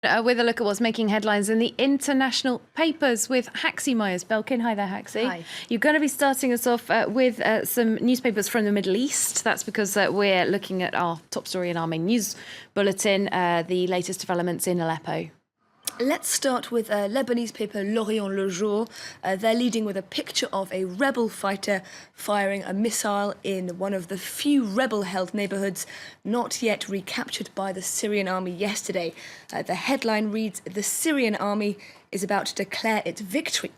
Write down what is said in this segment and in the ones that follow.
With a look at what's making headlines in the international papers with Haxi Myers-Belkin. Hi there, Haxi. Hi. You're going to be starting us off with some newspapers from the Middle East. That's because we're looking at our top story in our main news bulletin, the latest developments in Aleppo. Let's start with Lebanese paper L'Orient-Le Jour. They're leading with a picture of a rebel fighter firing a missile in one of the few rebel-held neighbourhoods not yet recaptured by the Syrian army yesterday. The headline reads, "The Syrian army is about to declare its victory."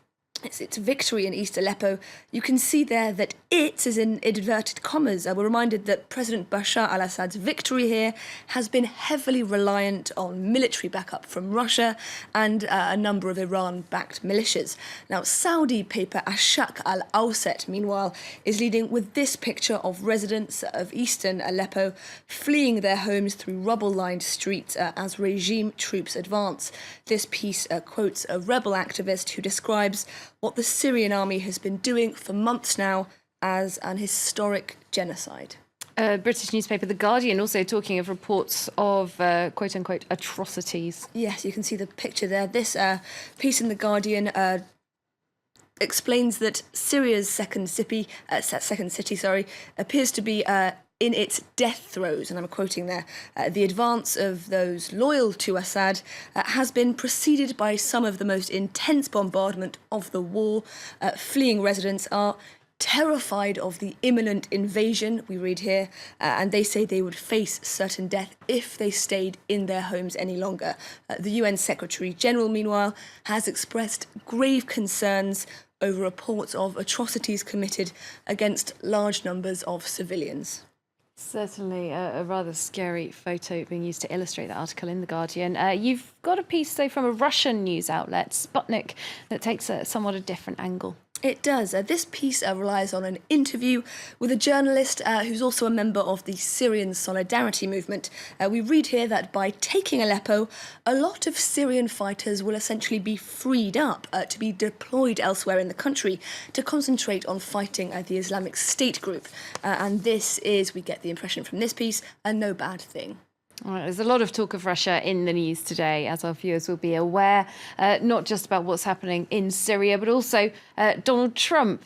It's its victory in East Aleppo. You can see there that it is in inverted commas. We're reminded that President Bashar al-Assad's victory here has been heavily reliant on military backup from Russia and a number of Iran-backed militias. Now, Saudi paper Ashaq al-Awsat, meanwhile, is leading with this picture of residents of eastern Aleppo fleeing their homes through rubble-lined streets as regime troops advance. This piece quotes a rebel activist who describes what the Syrian army has been doing for months now as an historic genocide. British newspaper The Guardian also talking of reports of quote-unquote atrocities. Yes, you can see the picture there. This piece in The Guardian explains that Syria's second city appears to be in its death throes, and I'm quoting there, the advance of those loyal to Assad has been preceded by some of the most intense bombardment of the war. Fleeing residents are terrified of the imminent invasion, we read here, and they say they would face certain death if they stayed in their homes any longer. The UN Secretary General, meanwhile, has expressed grave concerns over reports of atrocities committed against large numbers of civilians. Certainly a rather scary photo being used to illustrate that article in The Guardian. You've got a piece, though, from a Russian news outlet, Sputnik, that takes a somewhat a different angle. It does. This piece relies on an interview with a journalist who's also a member of the Syrian Solidarity Movement. We read here that by taking Aleppo, a lot of Syrian fighters will essentially be freed up to be deployed elsewhere in the country to concentrate on fighting the Islamic State group. And this is, we get the impression from this piece, a no bad thing. All right, there's a lot of talk of Russia in the news today, as our viewers will be aware, not just about what's happening in Syria, but also Donald Trump.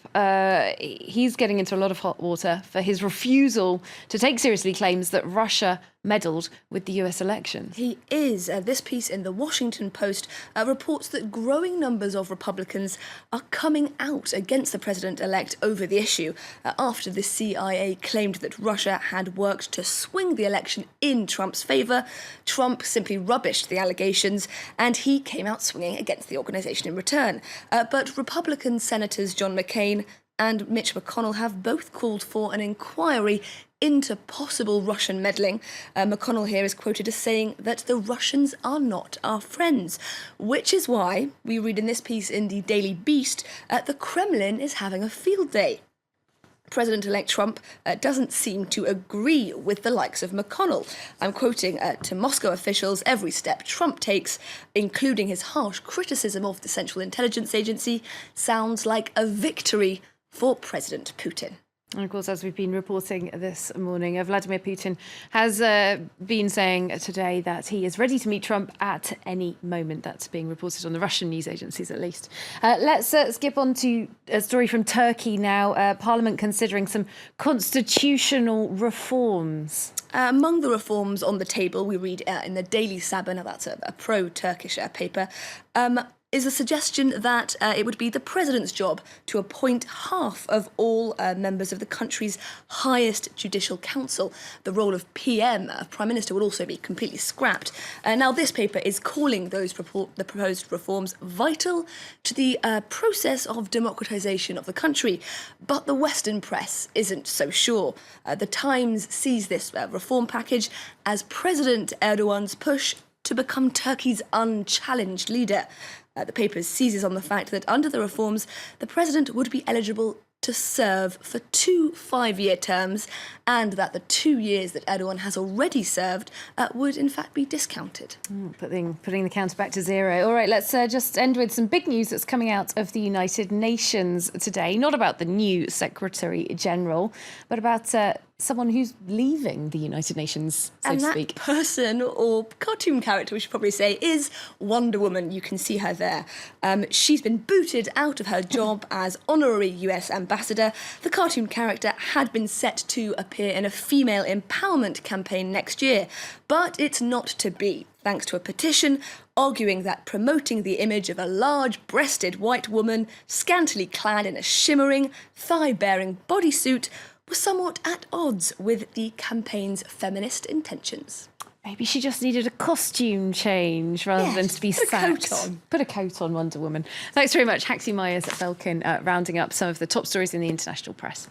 He's getting into a lot of hot water for his refusal to take seriously claims that Russia meddled with the US elections. He is. This piece in the Washington Post reports that growing numbers of Republicans are coming out against the president-elect over the issue after the CIA claimed that Russia had worked to swing the election in Trump's favour. Trump simply rubbished the allegations and he came out swinging against the organisation in return. But Republican Senators John McCain and Mitch McConnell have both called for an inquiry into possible Russian meddling. McConnell here is quoted as saying that the Russians are not our friends, which is why, we read in this piece in the Daily Beast, the Kremlin is having a field day. President-elect Trump doesn't seem to agree with the likes of McConnell. I'm quoting to Moscow officials, every step Trump takes, including his harsh criticism of the Central Intelligence Agency, sounds like a victory for President Putin. And of course, as we've been reporting this morning, Vladimir Putin has been saying today that he is ready to meet Trump at any moment. That's being reported on the Russian news agencies, at least. Let's skip on to a story from Turkey now. Parliament considering some constitutional reforms. Among the reforms on the table, we read in the Daily Sabah, now that's a pro-Turkish paper, is a suggestion that it would be the president's job to appoint half of all members of the country's highest judicial council. The role of PM, Prime Minister, would also be completely scrapped. Now, this paper is calling the proposed reforms vital to the process of democratisation of the country. But the Western press isn't so sure. The Times sees this reform package as President Erdogan's push to become Turkey's unchallenged leader. The paper seizes on the fact that under the reforms, the president would be eligible to serve for 2 5-year terms, and that the 2 years that Erdogan has already served would in fact be discounted. Putting the counter back to zero. All right, let's just end with some big news that's coming out of the United Nations today. Not about the new Secretary General, but about someone who's leaving the United Nations, so and to that speak. person or cartoon character, we should probably say, is Wonder Woman. You can see her there. She's been booted out of her job as honorary US ambassador. The cartoon character had been set to appear in a female empowerment campaign next year, but it's not to be, thanks to a petition arguing that promoting the image of a large-breasted white woman scantily clad in a shimmering, thigh-bearing bodysuit was somewhat at odds with the campaign's feminist intentions. Maybe she just needed a costume change rather than to be put a sacked. coat on. Put a coat on, Wonder Woman. Thanks very much, Haxie Myers at Belkin, rounding up some of the top stories in the international press.